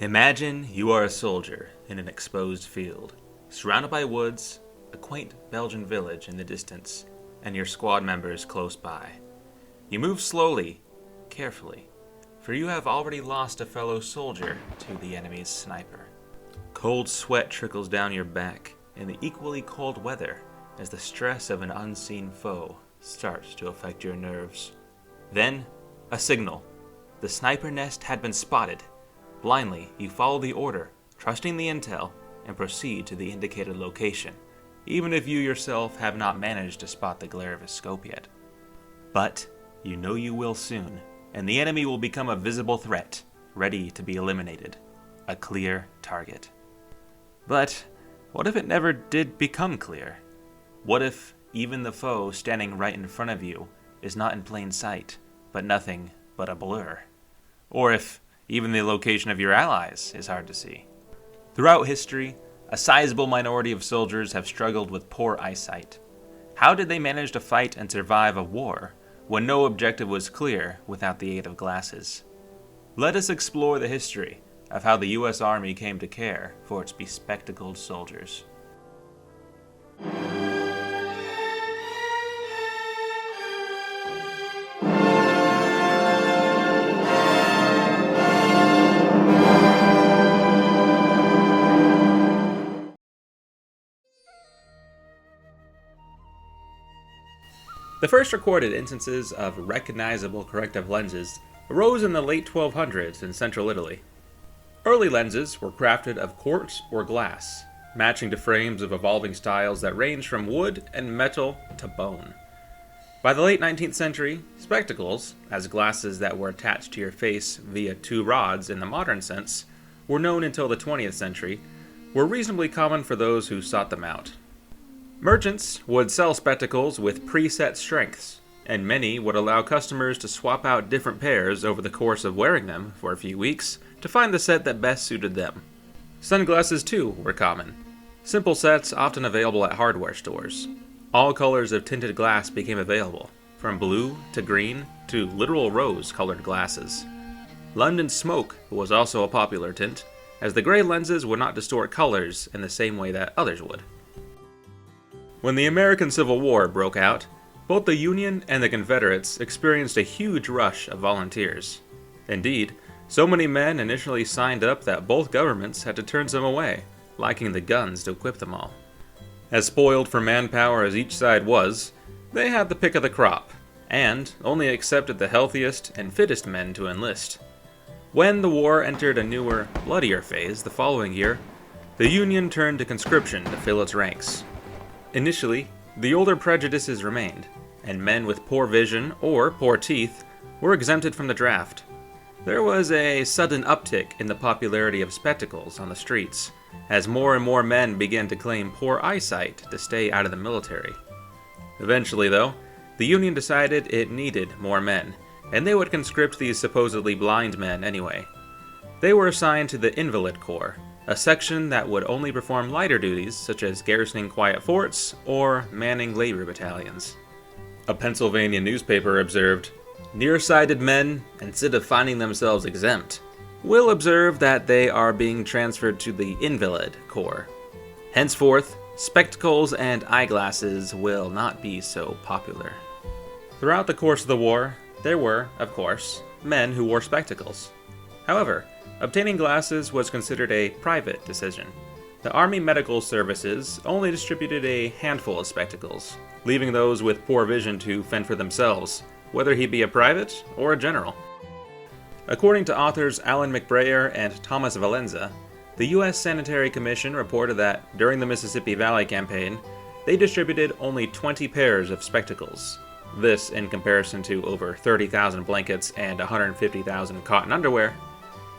Imagine you are a soldier in an exposed field, surrounded by woods, a quaint Belgian village in the distance, and your squad members close by. You move slowly, carefully, for you have already lost a fellow soldier to the enemy's sniper. Cold sweat trickles down your back in the equally cold weather as the stress of an unseen foe starts to affect your nerves. Then, a signal. The sniper nest had been spotted. Blindly, you follow the order, trusting the intel, and proceed to the indicated location, even if you yourself have not managed to spot the glare of his scope yet. But you know you will soon, and the enemy will become a visible threat, ready to be eliminated. A clear target. But what if it never did become clear? What if even the foe standing right in front of you is not in plain sight, but nothing but a blur? Or if even the location of your allies is hard to see? Throughout history, a sizable minority of soldiers have struggled with poor eyesight. How did they manage to fight and survive a war when no objective was clear without the aid of glasses? Let us explore the history of how the U.S. Army came to care for its bespectacled soldiers. The first recorded instances of recognizable corrective lenses arose in the late 1200s in central Italy. Early lenses were crafted of quartz or glass, matching to frames of evolving styles that ranged from wood and metal to bone. By the late 19th century, spectacles, as glasses that were attached to your face via two rods in the modern sense, were known until the 20th century, were reasonably common for those who sought them out. Merchants would sell spectacles with preset strengths, and many would allow customers to swap out different pairs over the course of wearing them for a few weeks to find the set that best suited them. Sunglasses, too, were common. Simple sets often available at hardware stores. All colors of tinted glass became available, from blue to green to literal rose-colored glasses. London smoke was also a popular tint, as the gray lenses would not distort colors in the same way that others would. When the American Civil War broke out, both the Union and the Confederates experienced a huge rush of volunteers. Indeed, so many men initially signed up that both governments had to turn some away, lacking the guns to equip them all. As spoiled for manpower as each side was, they had the pick of the crop, and only accepted the healthiest and fittest men to enlist. When the war entered a newer, bloodier phase the following year, the Union turned to conscription to fill its ranks. Initially, the older prejudices remained, and men with poor vision or poor teeth were exempted from the draft. There was a sudden uptick in the popularity of spectacles on the streets, as more and more men began to claim poor eyesight to stay out of the military. Eventually, though, the Union decided it needed more men, and they would conscript these supposedly blind men anyway. They were assigned to the Invalid Corps, a section that would only perform lighter duties such as garrisoning quiet forts or manning labor battalions. A Pennsylvania newspaper observed, "Nearsighted men, instead of finding themselves exempt, will observe that they are being transferred to the Invalid Corps. Henceforth, spectacles and eyeglasses will not be so popular." Throughout the course of the war, there were, of course, men who wore spectacles. However, obtaining glasses was considered a private decision. The Army Medical Services only distributed a handful of spectacles, leaving those with poor vision to fend for themselves, whether he be a private or a general. According to authors Alan McBrayer and Thomas Valenza, the U.S. Sanitary Commission reported that during the Mississippi Valley Campaign, they distributed only 20 pairs of spectacles. This in comparison to over 30,000 blankets and 150,000 cotton underwear.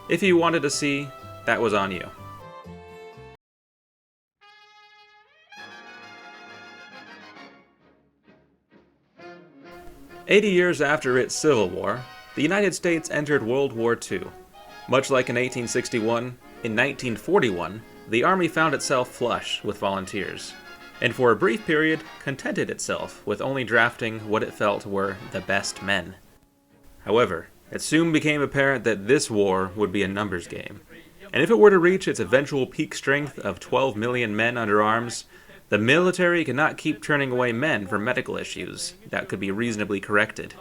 If you wanted to see, that was on you. "80 years after its Civil War, the United States entered World War II. Much like in 1861, in 1941, the Army found itself flush with volunteers, and for a brief period contented itself with only drafting what it felt were the best men. However, it soon became apparent that this war would be a numbers game. and if it were to reach its eventual peak strength of 12 million men under arms, the military could not keep turning away men for medical issues that could be reasonably corrected.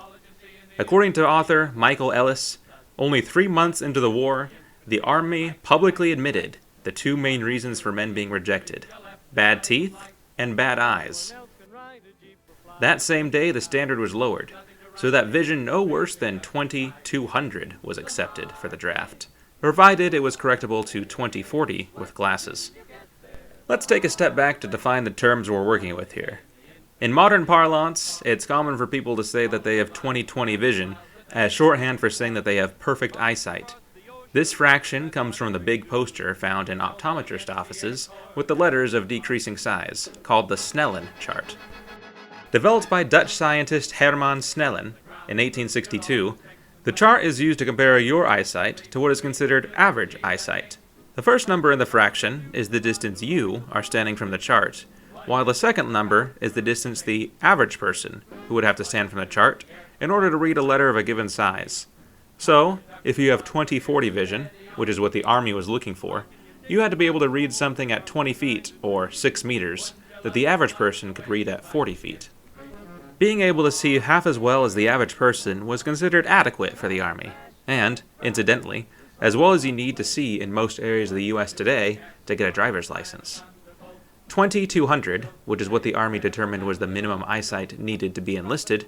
According to author Michael Ellis, only 3 months into the war, the Army publicly admitted the two main reasons for men being rejected: bad teeth and bad eyes. That same day, the standard was lowered, so that vision no worse than 20/200 was accepted for the draft, provided it was correctable to 20/40 with glasses. Let's take a step back to define the terms we're working with here. In modern parlance, it's common for people to say that they have 20/20 vision as shorthand for saying that they have perfect eyesight. This fraction comes from the big poster found in optometrist offices with the letters of decreasing size, called the Snellen chart. Developed by Dutch scientist Herman Snellen in 1862, the chart is used to compare your eyesight to what is considered average eyesight. The first number in the fraction is the distance you are standing from the chart, while the second number is the distance the average person who would have to stand from the chart in order to read a letter of a given size. So, if you have 20/40 vision, which is what the Army was looking for, you had to be able to read something at 20 feet, or 6 meters, that the average person could read at 40 feet. Being able to see half as well as the average person was considered adequate for the Army, and, incidentally, as well as you need to see in most areas of the US today to get a driver's license. 20/200, which is what the Army determined was the minimum eyesight needed to be enlisted,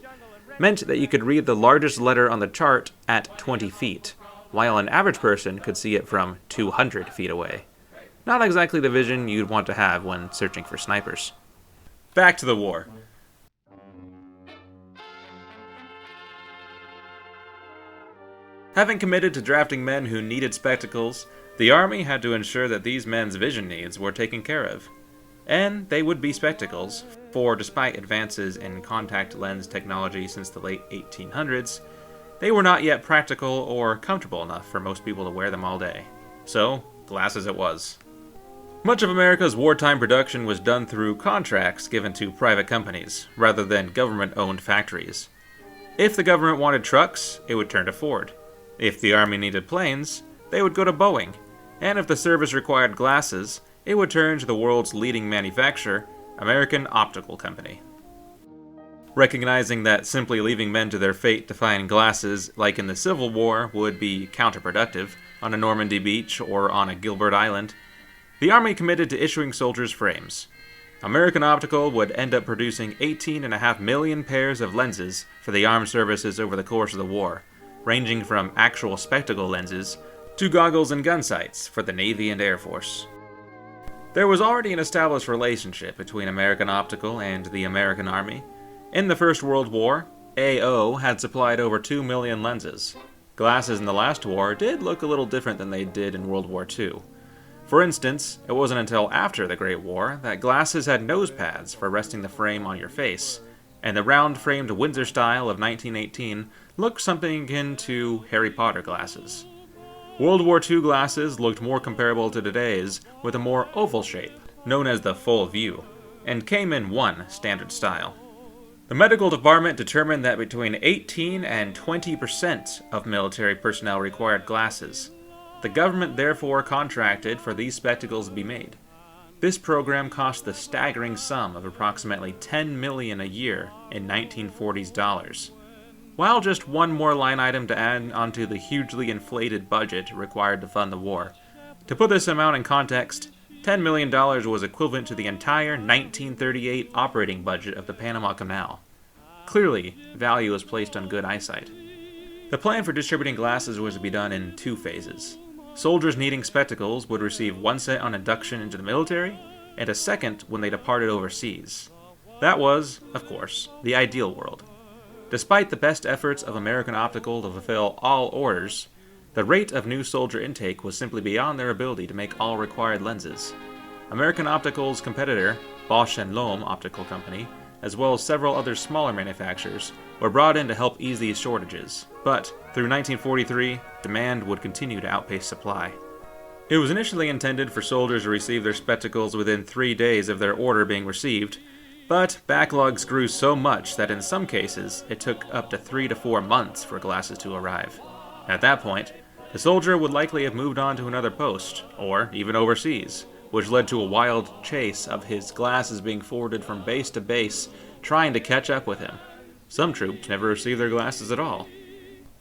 meant that you could read the largest letter on the chart at 20 feet, while an average person could see it from 200 feet away. Not exactly the vision you'd want to have when searching for snipers. Back to the war. Having committed to drafting men who needed spectacles, the Army had to ensure that these men's vision needs were taken care of. And they would be spectacles, for despite advances in contact lens technology since the late 1800s, they were not yet practical or comfortable enough for most people to wear them all day. So, glasses it was. Much of America's wartime production was done through contracts given to private companies, rather than government-owned factories. If the government wanted trucks, it would turn to Ford. If the Army needed planes, they would go to Boeing. And if the service required glasses, it would turn to the world's leading manufacturer, American Optical Company. Recognizing that simply leaving men to their fate to find glasses, like in the Civil War, would be counterproductive on a Normandy beach or on a Gilbert Island, the Army committed to issuing soldiers frames. American Optical would end up producing 18.5 million pairs of lenses for the armed services over the course of the war, ranging from actual spectacle lenses to goggles and gun sights for the Navy and Air Force. There was already an established relationship between American Optical and the American Army. In the First World War, AO had supplied over 2 million lenses. Glasses in the last war did look a little different than they did in World War II. For instance, it wasn't until after the Great War that glasses had nose pads for resting the frame on your face, and the round-framed Windsor style of 1918 looked something akin to Harry Potter glasses. World War II glasses looked more comparable to today's, with a more oval shape, known as the full view, and came in one standard style. The medical department determined that between 18 and 20% of military personnel required glasses. The government therefore contracted for these spectacles to be made. This program cost the staggering sum of approximately $10 million a year in 1940s dollars. While just one more line item to add onto the hugely inflated budget required to fund the war. To put this amount in context, $10 million was equivalent to the entire 1938 operating budget of the Panama Canal. Clearly, value was placed on good eyesight. The plan for distributing glasses was to be done in 2 phases. Soldiers needing spectacles would receive one set on induction into the military, and a second when they departed overseas. That was, of course, the ideal world. Despite the best efforts of American Optical to fulfill all orders, the rate of new soldier intake was simply beyond their ability to make all required lenses. American Optical's competitor, Bosch & Lomb Optical Company, as well as several other smaller manufacturers, were brought in to help ease these shortages, but through 1943, demand would continue to outpace supply. It was initially intended for soldiers to receive their spectacles within 3 days of their order being received, but backlogs grew so much that in some cases, it took up to 3 to 4 months for glasses to arrive. At that point, The soldier would likely have moved on to another post, or even overseas, which led to a wild chase of his glasses being forwarded from base to base, trying to catch up with him. Some troops never received their glasses at all.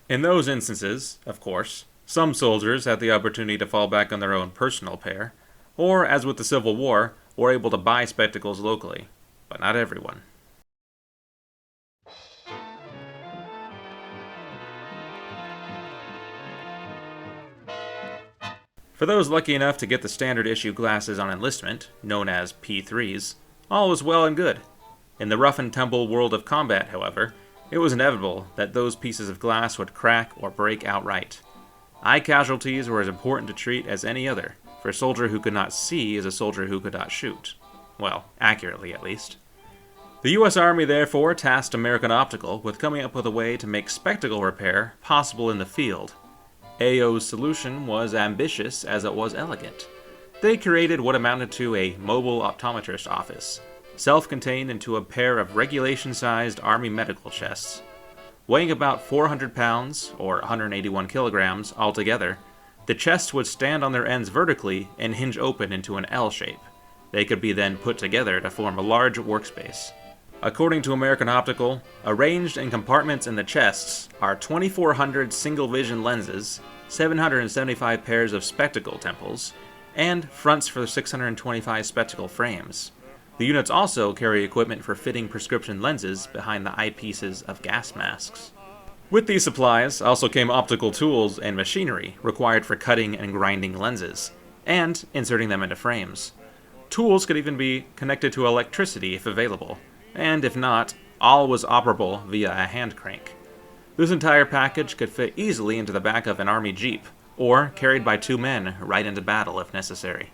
In those instances, of course, some soldiers had the opportunity to fall back on their own personal pair, or, as with the Civil War, were able to buy spectacles locally, but not everyone. For those lucky enough to get the standard issue glasses on enlistment, known as P3s, all was well and good. In the rough and tumble world of combat, however, it was inevitable that those pieces of glass would crack or break outright. Eye casualties were as important to treat as any other, for a soldier who could not see is a soldier who could not shoot. Well, accurately at least. The U.S. Army therefore tasked American Optical with coming up with a way to make spectacle repair possible in the field. AO's solution was ambitious as it was elegant. They created what amounted to a mobile optometrist office, self-contained into a pair of regulation-sized Army medical chests. Weighing about 400 pounds, or 181 kilograms, altogether, the chests would stand on their ends vertically and hinge open into an L shape. They could be then put together to form a large workspace. According to American Optical, arranged in compartments in the chests are 2,400 single-vision lenses, 775 pairs of spectacle temples, and fronts for 625 spectacle frames. The units also carry equipment for fitting prescription lenses behind the eyepieces of gas masks. With these supplies also came optical tools and machinery required for cutting and grinding lenses, and inserting them into frames. Tools could even be connected to electricity if available, and if not, all was operable via a hand crank. This entire package could fit easily into the back of an army jeep, or carried by 2 men right into battle if necessary.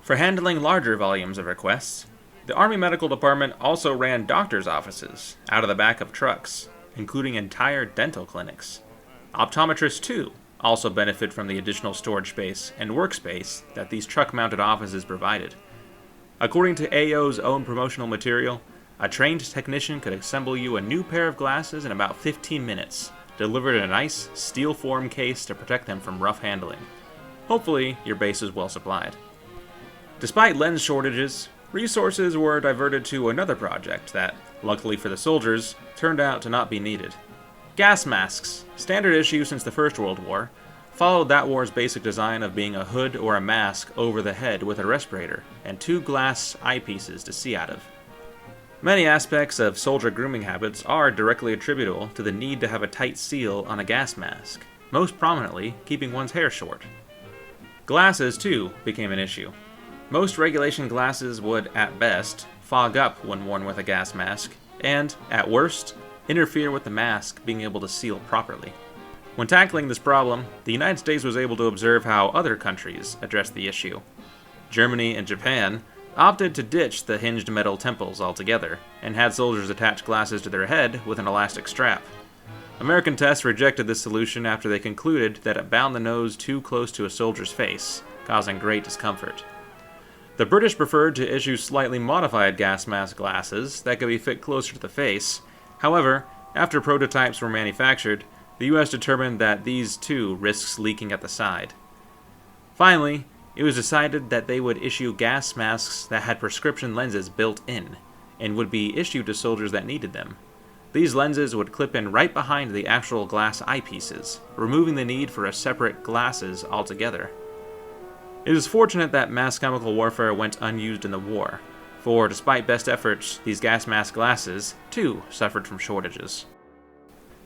For handling larger volumes of requests, the Army Medical Department also ran doctors' offices out of the back of trucks, including entire dental clinics. Optometrists, too, also benefit from the additional storage space and workspace that these truck-mounted offices provided. According to AO's own promotional material, a trained technician could assemble you a new pair of glasses in about 15 minutes, delivered in a nice, steel-form case to protect them from rough handling. Hopefully, your base is well supplied. Despite lens shortages, resources were diverted to another project that, luckily for the soldiers, turned out to not be needed. Gas masks, standard issue since the First World War, followed that war's basic design of being a hood or a mask over the head with a respirator and 2 glass eyepieces to see out of. Many aspects of soldier grooming habits are directly attributable to the need to have a tight seal on a gas mask, most prominently keeping one's hair short. Glasses, too, became an issue. Most regulation glasses would, at best, fog up when worn with a gas mask, and, at worst, interfere with the mask being able to seal properly. When tackling this problem, the United States was able to observe how other countries addressed the issue. Germany and Japan opted to ditch the hinged metal temples altogether, and had soldiers attach glasses to their head with an elastic strap. American tests rejected this solution after they concluded that it bound the nose too close to a soldier's face, causing great discomfort. The British preferred to issue slightly modified gas mask glasses that could be fit closer to the face. However, after prototypes were manufactured, the US determined that these too risks leaking at the side. Finally, it was decided that they would issue gas masks that had prescription lenses built in, and would be issued to soldiers that needed them. These lenses would clip in right behind the actual glass eyepieces, removing the need for a separate glasses altogether. It is fortunate that mass chemical warfare went unused in the war, for despite best efforts, these gas mask glasses, too, suffered from shortages.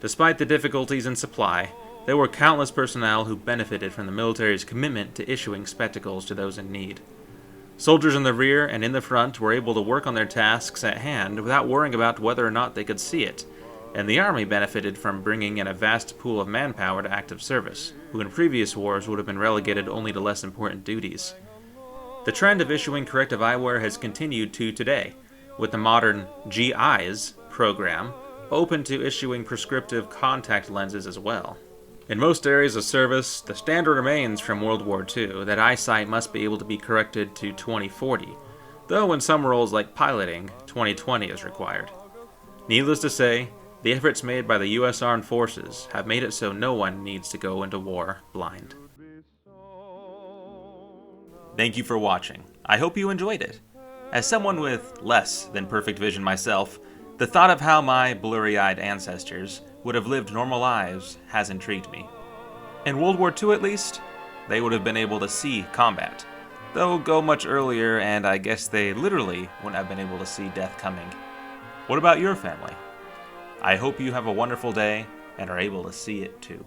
Despite the difficulties in supply, there were countless personnel who benefited from the military's commitment to issuing spectacles to those in need. Soldiers in the rear and in the front were able to work on their tasks at hand without worrying about whether or not they could see it, and the Army benefited from bringing in a vast pool of manpower to active service, who in previous wars would have been relegated only to less important duties. The trend of issuing corrective eyewear has continued to today, with the modern GIs program open to issuing prescriptive contact lenses as well. In most areas of service, the standard remains from World War II that eyesight must be able to be corrected to 20/40, though in some roles like piloting, 20/20 is required. Needless to say, The efforts made by the U.S. Armed Forces have made it so no one needs to go into war blind. Thank you for watching. I hope you enjoyed it. As someone with less than perfect vision myself, the thought of how my blurry-eyed ancestors would have lived normal lives has intrigued me. In World War II at least, they would have been able to see combat, though go much earlier, and I guess they literally wouldn't have been able to see death coming. What about your family? I hope you have a wonderful day and are able to see it too.